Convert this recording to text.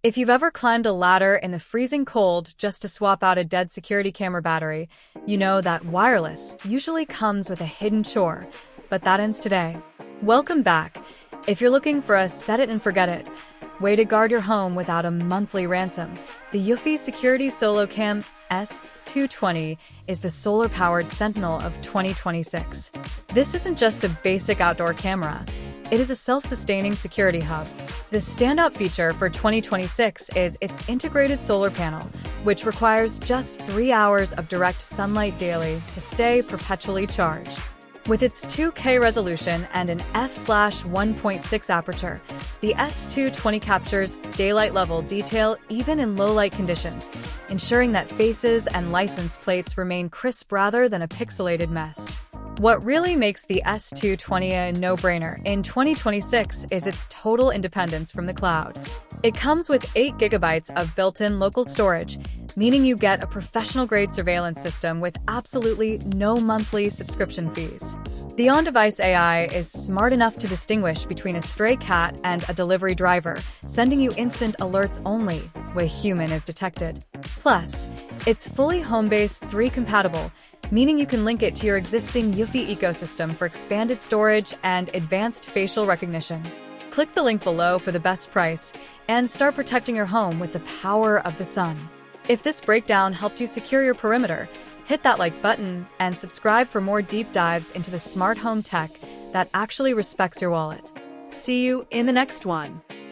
If you've ever climbed a ladder in the freezing cold just to swap out a dead security camera battery, you know that wireless usually comes with a hidden chore, but that ends today. Welcome back. If you're looking for a set-it-and-forget-it way to guard your home without a monthly ransom, the eufy Security SoloCam S220 is the solar-powered sentinel of 2026. This isn't just a basic outdoor camera. It is a self-sustaining security hub. The standout feature for 2026 is its integrated solar panel, which requires just 3 hours of direct sunlight daily to stay perpetually charged. With its 2K resolution and an f/1.6 aperture, the S220 captures daylight-level detail even in low-light conditions, ensuring that faces and license plates remain crisp rather than a pixelated mess. What really makes the S220 a no-brainer in 2026 is its total independence from the cloud. It comes with 8 GB of built-in local storage, meaning you get a professional-grade surveillance system with absolutely no monthly subscription fees. The on-device AI is smart enough to distinguish between a stray cat and a delivery driver, sending you instant alerts only where human is detected. Plus, it's fully HomeBase 3 compatible, meaning you can link it to your existing eufy ecosystem for expanded storage and advanced facial recognition. Click the link below for the best price and start protecting your home with the power of the sun. If this breakdown helped you secure your perimeter, hit that like button and subscribe for more deep dives into the smart home tech that actually respects your wallet. See you in the next one.